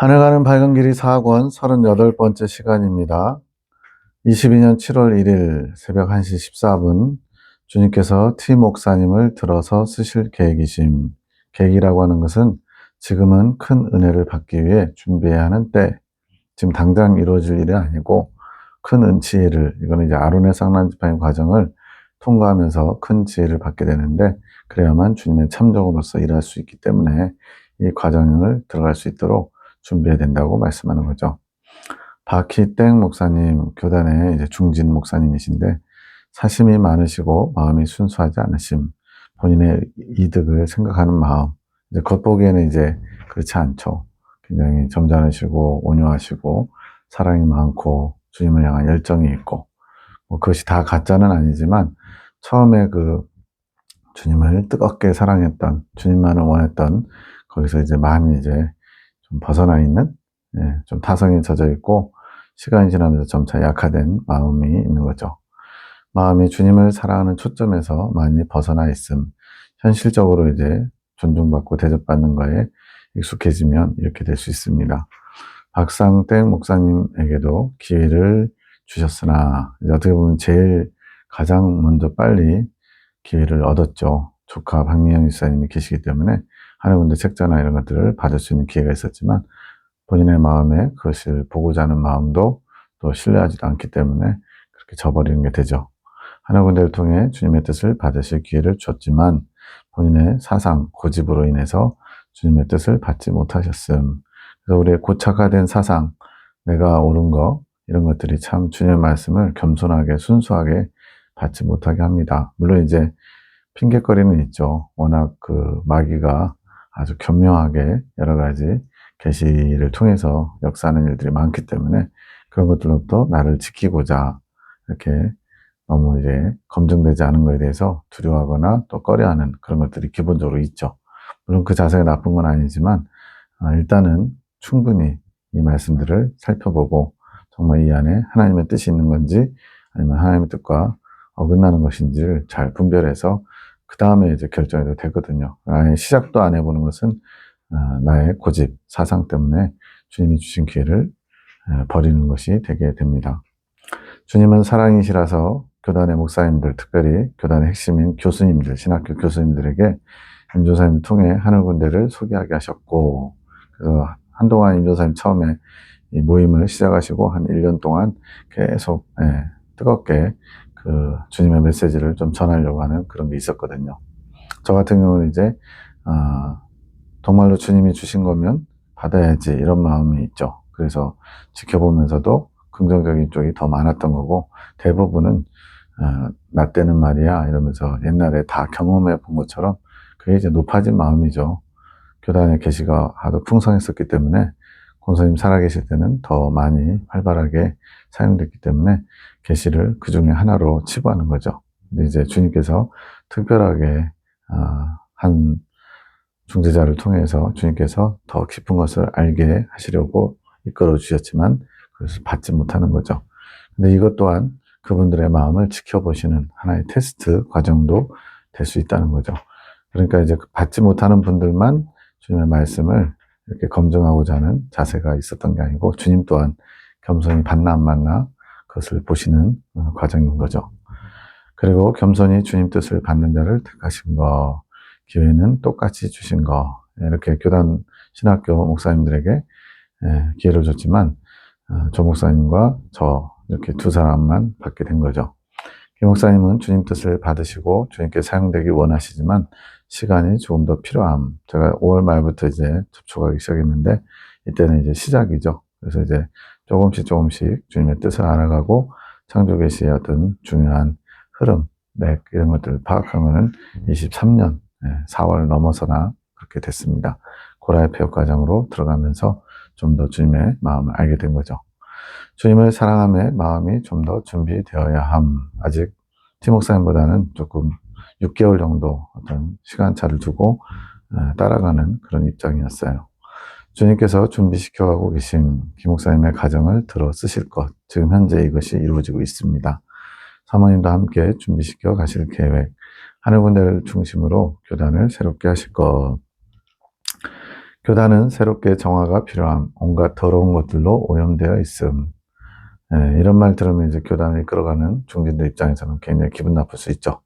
하늘 가는 밝은 길이 4권 38번째 시간입니다. 22년 7월 1일 새벽 1시 14분 주님께서 티 목사님을 들어서 쓰실 계획이심. 계획이라고 하는 것은 지금은 큰 은혜를 받기 위해 준비해야 하는 때, 지금 당장 이루어질 일이 아니고 큰 은치를, 이거는 이제 아론의 쌍난지파인 과정을 통과하면서 큰 지혜를 받게 되는데, 그래야만 주님의 참정으로서 일할 수 있기 때문에 이 과정을 들어갈 수 있도록 준비해야 된다고 말씀하는 거죠. 박희땡 목사님, 교단의 이제 중진 목사님이신데, 사심이 많으시고 마음이 순수하지 않으심, 본인의 이득을 생각하는 마음, 이제 겉보기에는 이제 그렇지 않죠. 굉장히 점잖으시고 온유하시고 사랑이 많고 주님을 향한 열정이 있고, 뭐 그것이 다 가짜는 아니지만 처음에 그 주님을 뜨겁게 사랑했던, 주님만을 원했던 거기서 이제 마음이 이제 좀 벗어나 있는, 좀 타성에 젖어 있고 시간이 지나면서 점차 약화된 마음이 있는 거죠. 마음이 주님을 사랑하는 초점에서 많이 벗어나 있음, 현실적으로 이제 존중받고 대접받는 거에 익숙해지면 이렇게 될 수 있습니다. 박상땡 목사님에게도 기회를 주셨으나 어떻게 보면 제일 가장 먼저 빨리 기회를 얻었죠. 조카 박미영 집사님이 계시기 때문에 하늘 군대 책자나 이런 것들을 받을 수 있는 기회가 있었지만, 본인의 마음에 그것을 보고자 하는 마음도 또 신뢰하지도 않기 때문에 그렇게 저버리는 게 되죠. 하늘 군대를 통해 주님의 뜻을 받으실 기회를 줬지만 본인의 사상, 고집으로 인해서 주님의 뜻을 받지 못하셨음. 그래서 우리의 고착화된 사상, 내가 옳은 거, 이런 것들이 참 주님의 말씀을 겸손하게 순수하게 받지 못하게 합니다. 물론 이제 핑곗거리는 있죠. 워낙 그 마귀가 아주 교묘하게 여러 가지 계시를 통해서 역사하는 일들이 많기 때문에 그런 것들로부터 나를 지키고자 이렇게 너무 이제 검증되지 않은 것에 대해서 두려워하거나 또 꺼려하는 그런 것들이 기본적으로 있죠. 물론 그 자세가 나쁜 건 아니지만 일단은 충분히 이 말씀들을 살펴보고 정말 이 안에 하나님의 뜻이 있는 건지 아니면 하나님의 뜻과 어긋나는 것인지를 잘 분별해서 그 다음에 이제 결정해도 되거든요. 아예 시작도 안 해보는 것은 나의 고집, 사상 때문에 주님이 주신 기회를 버리는 것이 되게 됩니다. 주님은 사랑이시라서 교단의 목사님들, 특별히 교단의 핵심인 교수님들, 신학교 교수님들에게 임조사님을 통해 하늘 군대를 소개하게 하셨고, 그래서 한동안 임조사님 처음에 이 모임을 시작하시고 한 1년 동안 계속 뜨겁게 그 주님의 메시지를 좀 전하려고 하는 그런 게 있었거든요. 저 같은 경우는 이제 정말로 주님이 주신 거면 받아야지 이런 마음이 있죠. 그래서 지켜보면서도 긍정적인 쪽이 더 많았던 거고, 대부분은 나 때는 말이야 이러면서 옛날에 다 경험해 본 것처럼 그게 이제 높아진 마음이죠. 교단의 계시가 하도 풍성했었기 때문에 권사님 살아계실 때는 더 많이 활발하게 사용됐기 때문에 계시를 그 중에 하나로 치부하는 거죠. 근데 이제 주님께서 특별하게 한 중재자를 통해서 주님께서 더 깊은 것을 알게 하시려고 이끌어 주셨지만 그것을 받지 못하는 거죠. 근데 이것 또한 그분들의 마음을 지켜보시는 하나의 테스트 과정도 될 수 있다는 거죠. 그러니까 이제 받지 못하는 분들만 주님의 말씀을 이렇게 검증하고자 하는 자세가 있었던 게 아니고, 주님 또한 겸손히 받나 안 받나 그것을 보시는 과정인 거죠. 그리고 겸손히 주님 뜻을 받는 자를 택하신 거, 기회는 똑같이 주신 거, 이렇게 교단 신학교 목사님들에게 기회를 줬지만 조 목사님과 저 이렇게 두 사람만 받게 된 거죠. 김 목사님은 주님 뜻을 받으시고 주님께 사용되기 원하시지만 시간이 조금 더 필요함. 제가 5월 말부터 이제 접촉하기 시작했는데 이때는 이제 시작이죠. 그래서 이제 조금씩 주님의 뜻을 알아가고 창조 계시의 어떤 중요한 흐름, 맥 이런 것들을 파악하면은 23년 4월 넘어서나 그렇게 됐습니다. 고라의 폐역 과정으로 들어가면서 좀 더 주님의 마음을 알게 된 거죠. 주님을 사랑함의 마음이 좀 더 준비되어야 함. 아직 티 목사님보다는 조금 6개월 정도 어떤 시간차를 두고 따라가는 그런 입장이었어요. 주님께서 준비시켜가고 계신 김 목사님의 가정을 들어 쓰실 것, 지금 현재 이것이 이루어지고 있습니다. 사모님도 함께 준비시켜 가실 계획, 하늘 군대를 중심으로 교단을 새롭게 하실 것, 교단은 새롭게 정화가 필요함, 온갖 더러운 것들로 오염되어 있음. 이런 말 들으면 이제 교단을 이끌어가는 중진들 입장에서는 굉장히 기분 나쁠 수 있죠.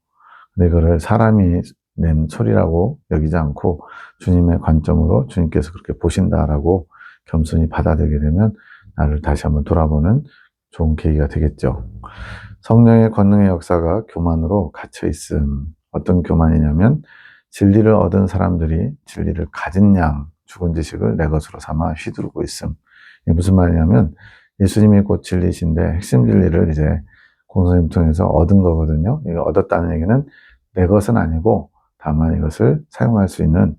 근데 이거를 사람이 낸 소리라고 여기지 않고 주님의 관점으로 주님께서 그렇게 보신다라고 겸손히 받아들이게 되면 나를 다시 한번 돌아보는 좋은 계기가 되겠죠. 성령의 권능의 역사가 교만으로 갇혀 있음. 어떤 교만이냐면 진리를 얻은 사람들이 진리를 가진 양 죽은 지식을 내 것으로 삼아 휘두르고 있음. 이게 무슨 말이냐면 예수님이 곧 진리신데 핵심 진리를 이제 공선님 통해서 얻은 거거든요. 이거 얻었다는 얘기는 내 것은 아니고 다만 이것을 사용할 수 있는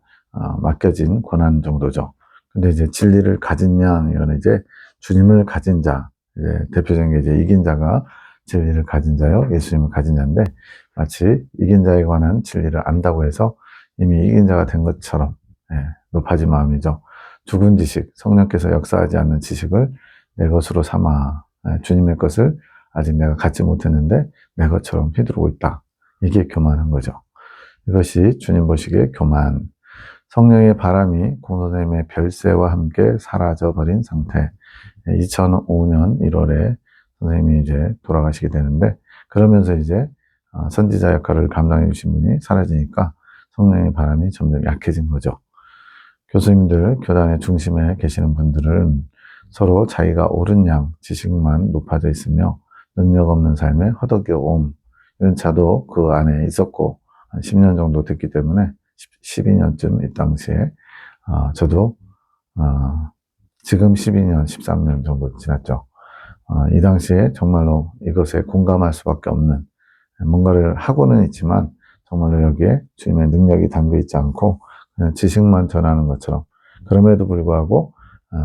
맡겨진 권한 정도죠. 근데 이제 진리를 가진 양, 이거는 이제 주님을 가진 자, 이제 대표적인 게 이제 이긴 자가 진리를 가진 자요, 예수님을 가진 자인데 마치 이긴 자에 관한 진리를 안다고 해서 이미 이긴 자가 된 것처럼 높아진 마음이죠. 죽은 지식, 성령께서 역사하지 않는 지식을 내 것으로 삼아 주님의 것을 아직 내가 갖지 못했는데 내 것처럼 휘두르고 있다. 이게 교만한 거죠. 이것이 주님 보시기에 교만. 성령의 바람이 공선생님의 별세와 함께 사라져버린 상태. 2005년 1월에 선생님이 이제 돌아가시게 되는데, 그러면서 이제 선지자 역할을 감당해 주신 분이 사라지니까 성령의 바람이 점점 약해진 거죠. 교수님들, 교단의 중심에 계시는 분들은 서로 자기가 옳은 양, 지식만 높아져 있으며 능력 없는 삶에 허덕여옴. 이런 차도 그 안에 있었고, 한 10년 정도 됐기 때문에 12년쯤 이 당시에 저도 지금 12년, 13년 정도 지났죠. 이 당시에 정말로 이것에 공감할 수밖에 없는, 뭔가를 하고는 있지만 정말로 여기에 주님의 능력이 담겨 있지 않고 그냥 지식만 전하는 것처럼, 그럼에도 불구하고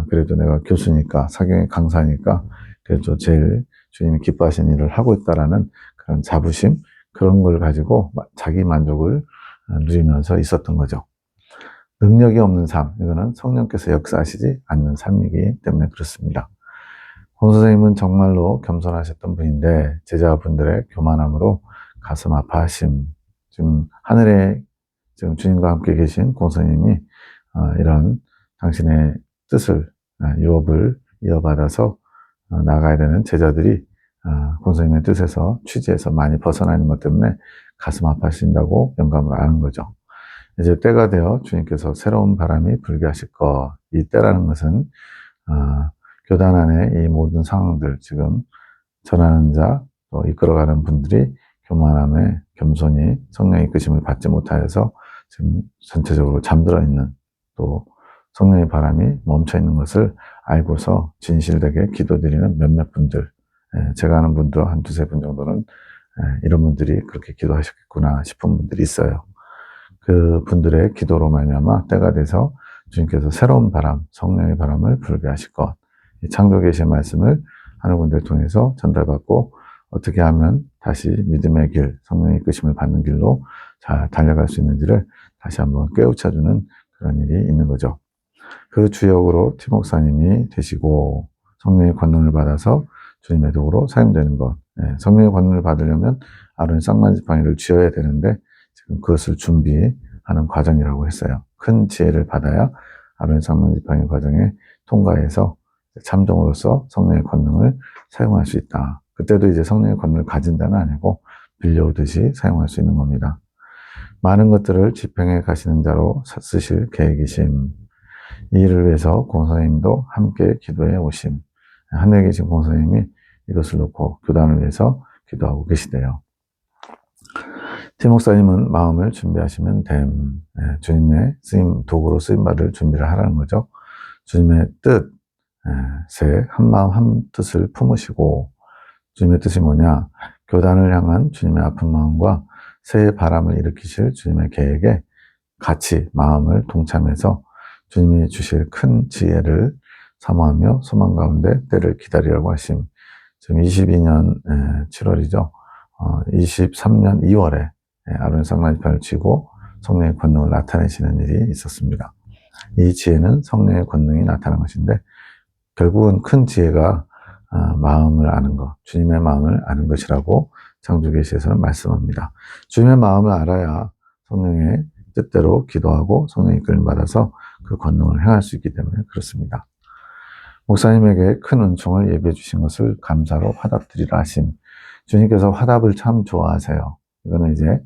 그래도 내가 교수니까, 사경의 강사니까 그래도 제일 주님이 기뻐하시는 일을 하고 있다라는 그런 자부심, 그런 걸 가지고 자기 만족을 누리면서 있었던 거죠. 능력이 없는 삶, 이거는 성령께서 역사하시지 않는 삶이기 때문에 그렇습니다. 권 선생님은 정말로 겸손하셨던 분인데 제자분들의 교만함으로 가슴 아파하심. 지금 하늘에 지금 주님과 함께 계신 권 선생님이 이런 당신의 뜻을, 유업을 이어받아서 나가야 되는 제자들이 권 선생님의 뜻에서, 취지에서 많이 벗어나 있는 것 때문에 가슴 아파하신다고 영감을 아는 거죠. 이제 때가 되어 주님께서 새로운 바람이 불게 하실 것. 이 때라는 것은 교단 안에 이 모든 상황들, 지금 전하는 자, 또 이끌어가는 분들이 교만함에 겸손히 성령의 이끄심을 받지 못하여서 지금 전체적으로 잠들어 있는, 또 성령의 바람이 멈춰 있는 것을 알고서 진실되게 기도드리는 몇몇 분들, 제가 아는 분도 한 두세 분 정도는 이런 분들이 그렇게 기도하셨겠구나 싶은 분들이 있어요. 그 분들의 기도로 말미암아 때가 돼서 주님께서 새로운 바람, 성령의 바람을 불게 하실 것, 창조 계시의 말씀을 하늘분들 통해서 전달받고 어떻게 하면 다시 믿음의 길, 성령의 이끄심을 받는 길로 잘 달려갈 수 있는지를 다시 한번 깨우쳐주는 그런 일이 있는 거죠. 그 주역으로 팀 목사님이 되시고 성령의 권능을 받아서 주님의 도구로 사용되는 것. 성령의 권능을 받으려면 아론 쌍만지팡이를 쥐어야 되는데 지금 그것을 준비하는 과정이라고 했어요. 큰 지혜를 받아야 아론 쌍만지팡이 과정에 통과해서 참종으로서 성령의 권능을 사용할 수 있다. 그때도 이제 성령의 권능을 가진 자는 아니고 빌려오듯이 사용할 수 있는 겁니다. 많은 것들을 집행해 가시는 자로 쓰실 계획이심. 이 일을 위해서 공선생님도 함께 기도해 오심. 하늘에 계신 공선생님이 이것을 놓고 교단을 위해서 기도하고 계시대요. 팀 목사님은 마음을 준비하시면 됨. 주님의 쓰임, 도구로 쓰임받을 준비를 하라는 거죠. 주님의 뜻, 새 한마음 한뜻을 품으시고, 주님의 뜻이 뭐냐? 교단을 향한 주님의 아픈 마음과 새의 바람을 일으키실 주님의 계획에 같이 마음을 동참해서 주님이 주실 큰 지혜를 사모하며 소망 가운데 때를 기다리라고 하심. 지금 22년 7월이죠. 23년 2월에 아론 쌍나지판을 쥐고 성령의 권능을 나타내시는 일이 있었습니다. 이 지혜는 성령의 권능이 나타난 것인데 결국은 큰 지혜가 마음을 아는 것, 주님의 마음을 아는 것이라고 창조계시에서는 말씀합니다. 주님의 마음을 알아야 성령의 뜻대로 기도하고 성령의 이끌림 받아서 그 권능을 행할 수 있기 때문에 그렇습니다. 목사님에게 큰 은총을 예비해 주신 것을 감사로 화답드리라 하심. 주님께서 화답을 참 좋아하세요. 이거는 이제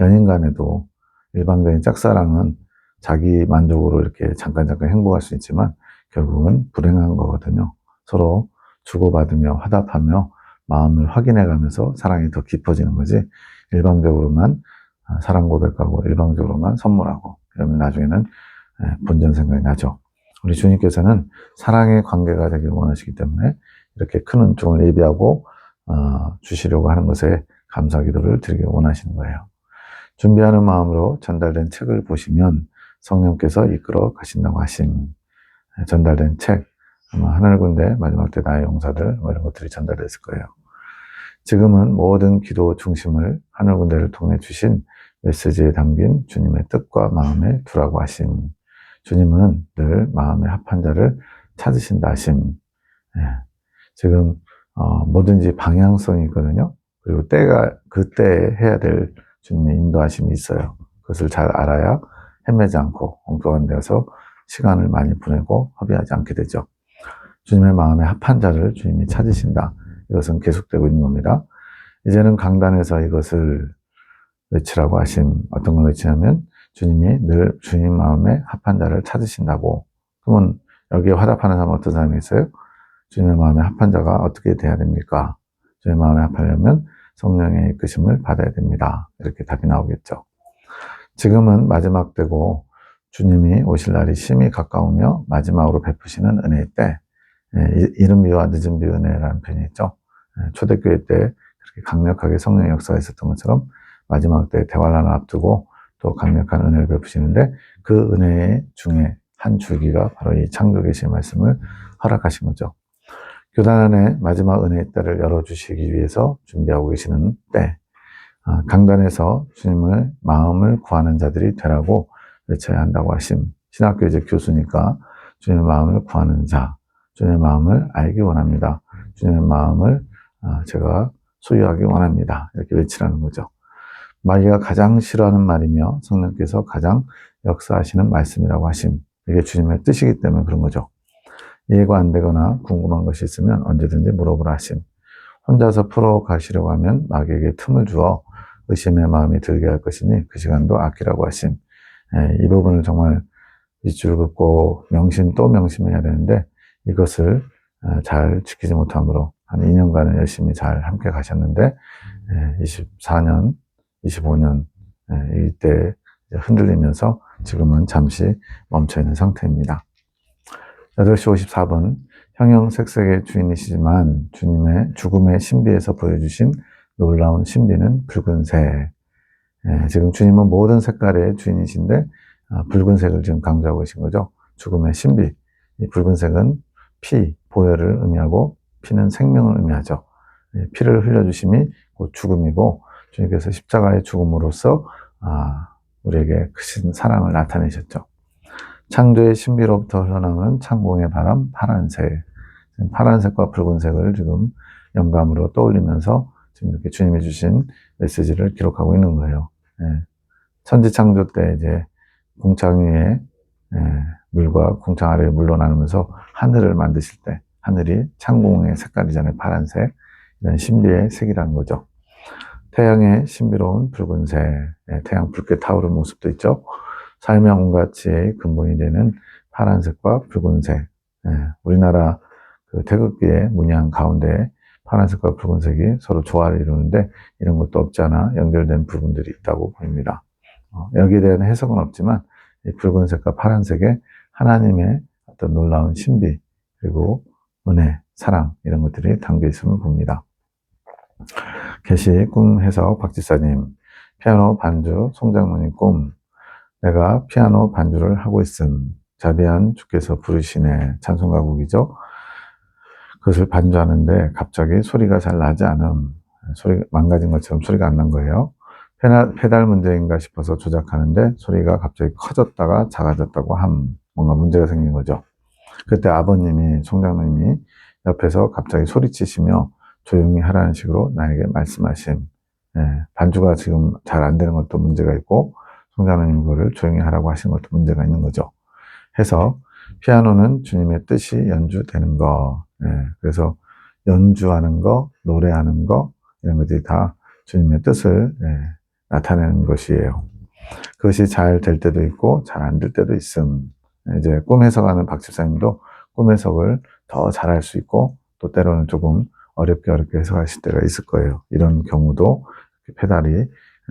연인 간에도 일반적인 짝사랑은 자기 만족으로 이렇게 잠깐 행복할 수 있지만 결국은 불행한 거거든요. 서로 주고받으며 화답하며 마음을 확인해 가면서 사랑이 더 깊어지는 거지, 일방적으로만 사랑 고백하고 일방적으로만 선물하고 그러면 나중에는 본전 생각이 나죠. 우리 주님께서는 사랑의 관계가 되길 원하시기 때문에 이렇게 큰 은총을 예비하고 주시려고 하는 것에 감사 기도를 드리길 원하시는 거예요. 준비하는 마음으로 전달된 책을 보시면 성령께서 이끌어 가신다고 하심. 전달된 책, 아마 하늘 군대, 마지막 때 나의 용사들, 이런 것들이 전달됐을 거예요. 지금은 모든 기도 중심을 하늘 군대를 통해 주신 메시지에 담긴 주님의 뜻과 마음에 두라고 하심. 주님은 늘 마음의 합한 자를 찾으신다 하심. 지금 뭐든지 방향성이 있거든요. 그리고 때가 그때 해야 될 주님의 인도하심이 있어요. 그것을 잘 알아야 헤매지 않고 엉뚱한 데서 시간을 많이 보내고 허비하지 않게 되죠. 주님의 마음에 합한 자를 주님이 찾으신다. 이것은 계속되고 있는 겁니다. 이제는 강단에서 이것을 외치라고 하심. 어떤 걸 외치냐면 주님이 늘 주님 마음에 합한 자를 찾으신다고. 그러면 여기에 화답하는 사람은 어떤 사람이 있어요? 주님의 마음에 합한 자가 어떻게 돼야 됩니까? 주님의 마음에 합하려면 성령의 이끄심을 받아야 됩니다. 이렇게 답이 나오겠죠. 지금은 마지막 때고 주님이 오실 날이 심히 가까우며 마지막으로 베푸시는 은혜의 때, 이른 비와 늦은 비 은혜라는 편이 있죠. 초대교회 때 그렇게 강력하게 성령의 역사가 있었던 것처럼 마지막 때 대환란을 앞두고 또 강력한 은혜를 베푸시는데, 그 은혜 중에 한 줄기가 바로 이 창조계시의 말씀을 허락하신 거죠. 교단 안에 마지막 은혜의 때를 열어주시기 위해서 준비하고 계시는 때, 강단에서 주님의 마음을 구하는 자들이 되라고 외쳐야 한다고 하심. 신학교 이제 교수니까 주님의 마음을 구하는 자, 주님의 마음을 알기 원합니다. 주님의 마음을 제가 소유하기 원합니다. 이렇게 외치라는 거죠. 마귀가 가장 싫어하는 말이며 성령께서 가장 역사하시는 말씀이라고 하심. 이게 주님의 뜻이기 때문에 그런 거죠. 이해가 안 되거나 궁금한 것이 있으면 언제든지 물어보라 하심. 혼자서 풀어가시려고 하면 마귀에게 틈을 주어 의심의 마음이 들게 할 것이니 그 시간도 아끼라고 하심. 이 부분을 정말 밑줄 긋고 명심 또 명심해야 되는데, 이것을 잘 지키지 못함으로 한 2년간은 열심히 잘 함께 가셨는데 24년, 25년 이때 흔들리면서 지금은 잠시 멈춰있는 상태입니다. 8시 54분, 형형색색의 주인이시지만 주님의 죽음의 신비에서 보여주신 놀라운 신비는 붉은색. 지금 주님은 모든 색깔의 주인이신데 붉은색을 지금 강조하고 계신 거죠. 죽음의 신비. 이 붉은색은 피, 보혈을 의미하고 피는 생명을 의미하죠. 피를 흘려주심이 곧 죽음이고, 주님께서 십자가의 죽음으로써 우리에게 크신 사랑을 나타내셨죠. 창조의 신비로부터 흘러나오는 창공의 바람, 파란색. 파란색과 붉은색을 지금 영감으로 떠올리면서 지금 이렇게 주님이 주신 메시지를 기록하고 있는 거예요. 천지창조 때 이제 궁창 위에 물과 궁창 아래에 물로 나누면서 하늘을 만드실 때 하늘이 창공의 색깔이잖아요. 파란색. 이런 신비의 색이라는 거죠. 태양의 신비로운 붉은색, 태양 붉게 타오르는 모습도 있죠. 삶의 온갖 지혜의 근본이 되는 파란색과 붉은색. 우리나라 그 태극기의 문양 가운데 파란색과 붉은색이 서로 조화를 이루는데 이런 것도 없지 않아 연결된 부분들이 있다고 보입니다. 여기에 대한 해석은 없지만 이 붉은색과 파란색에 하나님의 어떤 놀라운 신비, 그리고 은혜, 사랑, 이런 것들이 담겨 있음을 봅니다. 계시 꿈 해석 박지사님, 피아노 반주 송장모님 꿈. 내가 피아노 반주를 하고 있음. 자비한 주께서 부르시네. 찬송가곡이죠. 그것을 반주하는데 갑자기 소리가 잘 나지 않음. 소리가 망가진 것처럼 소리가 안 난 거예요. 페달 문제인가 싶어서 조작하는데 소리가 갑자기 커졌다가 작아졌다고 함. 뭔가 문제가 생긴 거죠. 그때 아버님이, 송장로님이 옆에서 갑자기 소리치시며 조용히 하라는 식으로 나에게 말씀하심. 반주가 지금 잘 안 되는 것도 문제가 있고, 송장로님 그거를 조용히 하라고 하시는 것도 문제가 있는 거죠. 해서 피아노는 주님의 뜻이 연주되는 거. 그래서 연주하는 거, 노래하는 거 이런 것들이 다 주님의 뜻을 나타내는 것이에요. 그것이 잘 될 때도 있고 잘 안 될 때도 있음. 이제 꿈 해석하는 박 집사님도 꿈 해석을 더 잘할 수 있고 또 때로는 조금 어렵게 해석하실 때가 있을 거예요. 이런 경우도 페달이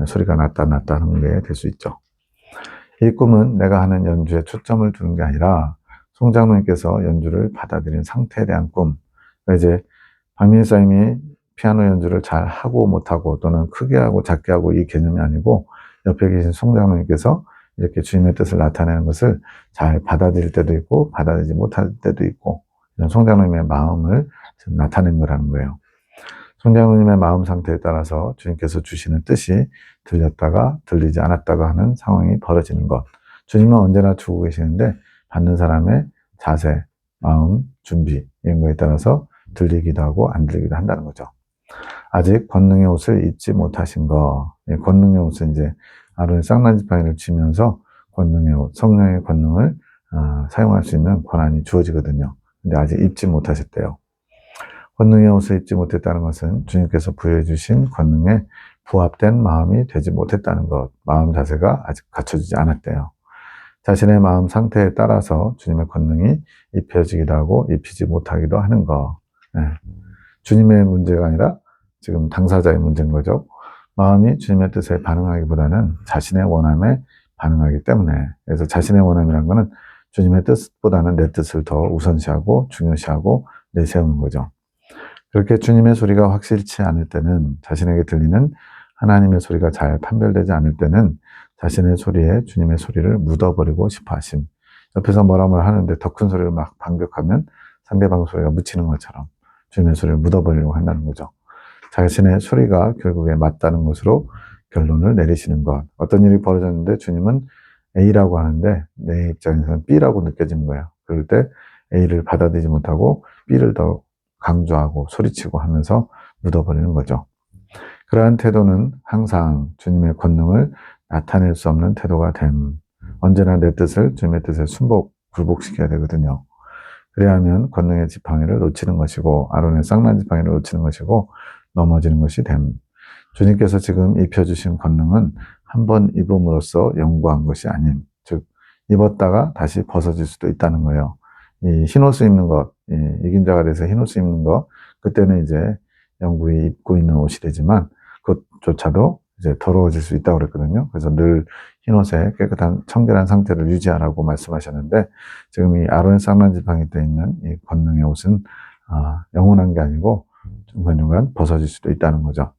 소리가 났다 하는 게 될 수 있죠. 이 꿈은 내가 하는 연주에 초점을 두는 게 아니라 송장로님께서 연주를 받아들인 상태에 대한 꿈. 그러니까 이제 박민사님이 피아노 연주를 잘 하고 못하고 또는 크게 하고 작게 하고 이 개념이 아니고 옆에 계신 송장로님께서 이렇게 주님의 뜻을 나타내는 것을 잘 받아들일 때도 있고 받아들이지 못할 때도 있고 이런 송장로님의 마음을 지금 나타낸 거라는 거예요. 송장로님의 마음 상태에 따라서 주님께서 주시는 뜻이 들렸다가 들리지 않았다가 하는 상황이 벌어지는 것. 주님은 언제나 주고 계시는데 받는 사람의 자세, 마음, 준비 이런 거에 따라서 들리기도 하고 안 들리기도 한다는 거죠. 아직 권능의 옷을 입지 못하신 거. 권능의 옷은 이제 아론의 쌍난지팡이를 치면서 권능의 옷, 성령의 권능을 사용할 수 있는 권한이 주어지거든요. 근데 아직 입지 못하셨대요. 권능의 옷을 입지 못했다는 것은 주님께서 부여해 주신 권능에 부합된 마음이 되지 못했다는 것, 마음 자세가 아직 갖춰지지 않았대요. 자신의 마음 상태에 따라서 주님의 권능이 입혀지기도 하고 입히지 못하기도 하는 것. 주님의 문제가 아니라 지금 당사자의 문제인 거죠. 마음이 주님의 뜻에 반응하기보다는 자신의 원함에 반응하기 때문에, 그래서 자신의 원함이라는 것은 주님의 뜻보다는 내 뜻을 더 우선시하고 중요시하고 내세우는 거죠. 그렇게 주님의 소리가 확실치 않을 때는, 자신에게 들리는 하나님의 소리가 잘 판별되지 않을 때는 자신의 소리에 주님의 소리를 묻어버리고 싶어 하심. 옆에서 뭐라 하는데 더 큰 소리를 막 반격하면 상대방 소리가 묻히는 것처럼 주님의 소리를 묻어버리려고 한다는 거죠. 자신의 소리가 결국에 맞다는 것으로 결론을 내리시는 것. 어떤 일이 벌어졌는데 주님은 A라고 하는데 내 입장에서는 B라고 느껴지는 거예요. 그럴 때 A를 받아들이지 못하고 B를 더 강조하고 소리치고 하면서 묻어버리는 거죠. 그러한 태도는 항상 주님의 권능을 나타낼 수 없는 태도가 됨. 언제나 내 뜻을 주님의 뜻에 굴복시켜야 되거든요. 그래야 하면 권능의 지팡이를 놓치는 것이고 아론의 쌍난 지팡이를 놓치는 것이고 넘어지는 것이 됨. 주님께서 지금 입혀주신 권능은 한 번 입음으로써 영구한 것이 아님. 즉 입었다가 다시 벗어질 수도 있다는 거예요. 이 흰옷을 입는 것, 이긴 자가 돼서 흰옷을 입는 것, 그때는 이제 영구히 입고 있는 옷이 되지만 그것조차도 이제 더러워질 수 있다고 그랬거든요. 그래서 늘 흰옷에 깨끗한 청결한 상태를 유지하라고 말씀하셨는데 지금 이 아론의 쌍난 지팡이 때 있는 이 권능의 옷은 영원한 게 아니고 중간중간 벗어질 수도 있다는 거죠.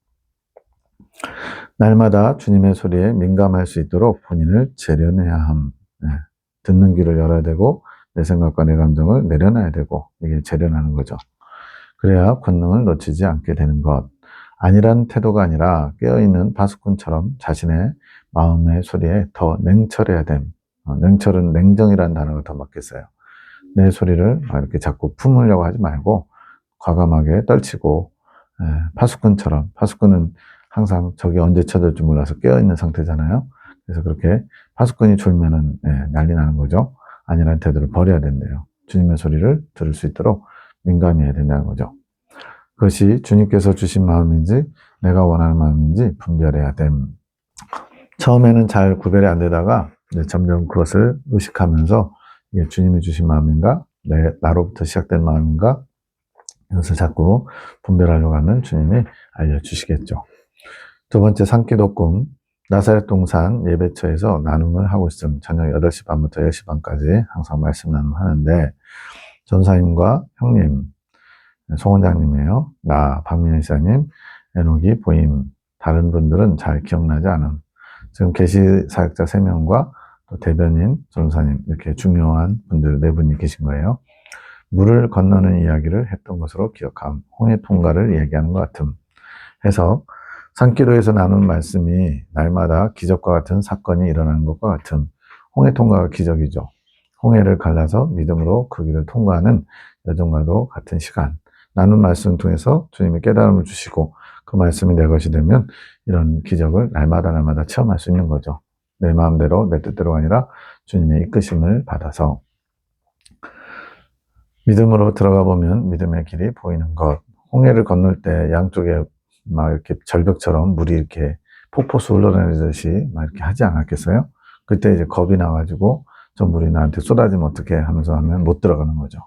날마다 주님의 소리에 민감할 수 있도록 본인을 재련해야 함. 듣는 귀를 열어야 되고 내 생각과 내 감정을 내려놔야 되고 이게 재련하는 거죠. 그래야 권능을 놓치지 않게 되는 것. 아니란 태도가 아니라 깨어있는 파수꾼처럼 자신의 마음의 소리에 더 냉철해야 됨. 냉철은 냉정이라는 단어가 더 맞겠어요. 내 소리를 이렇게 자꾸 품으려고 하지 말고 과감하게 떨치고 파수꾼처럼, 파수꾼은 항상 적이 언제 쳐들지 몰라서 깨어있는 상태잖아요. 그래서 그렇게 파수꾼이 졸면은 난리 나는 거죠. 아니란 태도를 버려야 된대요. 주님의 소리를 들을 수 있도록 민감해야 된다는 거죠. 그것이 주님께서 주신 마음인지 내가 원하는 마음인지 분별해야 됨. 처음에는 잘 구별이 안 되다가 점점 그것을 의식하면서 이게 주님이 주신 마음인가 나로부터 시작된 마음인가 이것을 자꾸 분별하려고 하면 주님이 알려주시겠죠. 두 번째 산기도 꿈. 나사렛 동산 예배처에서 나눔을 하고 있음. 저녁 8시 반부터 10시 반까지 항상 말씀 나눔하는데 전사님과 형님, 송 원장님이에요. 나, 박민희 사님, 에녹이 보임. 다른 분들은 잘 기억나지 않음. 지금 계시 사역자 3명과 또 대변인, 전사님 이렇게 중요한 분들 4분이 계신 거예요. 물을 건너는 이야기를 했던 것으로 기억함. 홍해 통과를 얘기하는 것 같음. 해석. 산기도에서 나눈 말씀이 날마다 기적과 같은 사건이 일어나는 것과 같음. 홍해 통과가 기적이죠. 홍해를 갈라서 믿음으로 그 길을 통과하는 여정과도 같은 시간. 나눈 말씀을 통해서 주님이 깨달음을 주시고 그 말씀이 내 것이 되면 이런 기적을 날마다 체험할 수 있는 거죠. 내 마음대로 내 뜻대로가 아니라 주님의 이끄심을 받아서 믿음으로 들어가 보면 믿음의 길이 보이는 것. 홍해를 건널 때 양쪽에 막 이렇게 절벽처럼 물이 이렇게 폭포수 흘러내리듯이 막 이렇게 하지 않았겠어요? 그때 이제 겁이 나가지고 저 물이 나한테 쏟아지면 어떻게 하면서 하면 못 들어가는 거죠.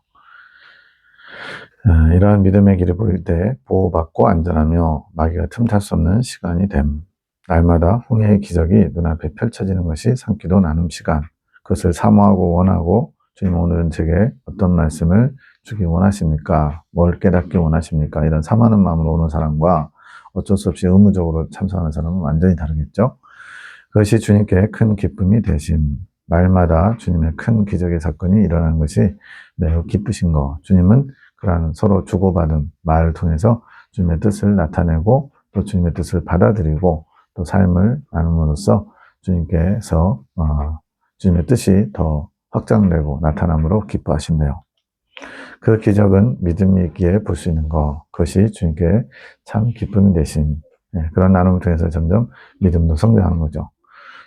이러한 믿음의 길이 보일 때 보호받고 안전하며 마귀가 틈탈 수 없는 시간이 됨. 날마다 홍해의 기적이 눈앞에 펼쳐지는 것이 산기도 나눔 시간. 그것을 사모하고 원하고 주님 오늘은 제게 어떤 말씀을 주기 원하십니까? 뭘 깨닫기 원하십니까? 이런 사모하는 마음으로 오는 사람과 어쩔 수 없이 의무적으로 참석하는 사람은 완전히 다르겠죠? 그것이 주님께 큰 기쁨이 되심. 말마다 주님의 큰 기적의 사건이 일어나는 것이 매우 기쁘신 거. 주님은 그러한 서로 주고받은 말을 통해서 주님의 뜻을 나타내고 또 주님의 뜻을 받아들이고 또 삶을 나눔으로써 주님께서 주님의 뜻이 더 확장되고 나타남으로 기뻐하신대요. 그 기적은 믿음이 있기에 볼 수 있는 것. 그것이 주님께 참 기쁨이 되신 그런 나눔을 통해서 점점 믿음도 성장하는 거죠.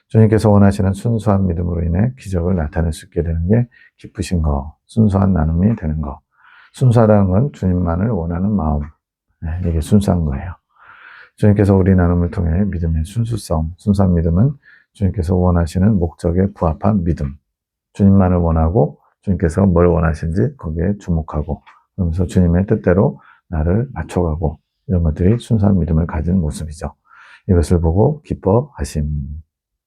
주님께서 원하시는 순수한 믿음으로 인해 기적을 나타낼 수 있게 되는 게 기쁘신 것, 순수한 나눔이 되는 것. 순수하다는 건 주님만을 원하는 마음. 이게 순수한 거예요. 주님께서 우리 나눔을 통해 믿음의 순수성, 순수한 믿음은 주님께서 원하시는 목적에 부합한 믿음. 주님만을 원하고 주님께서 뭘 원하시는지 거기에 주목하고 그러면서 주님의 뜻대로 나를 맞춰가고 이런 것들이 순수한 믿음을 가진 모습이죠. 이것을 보고 기뻐하심.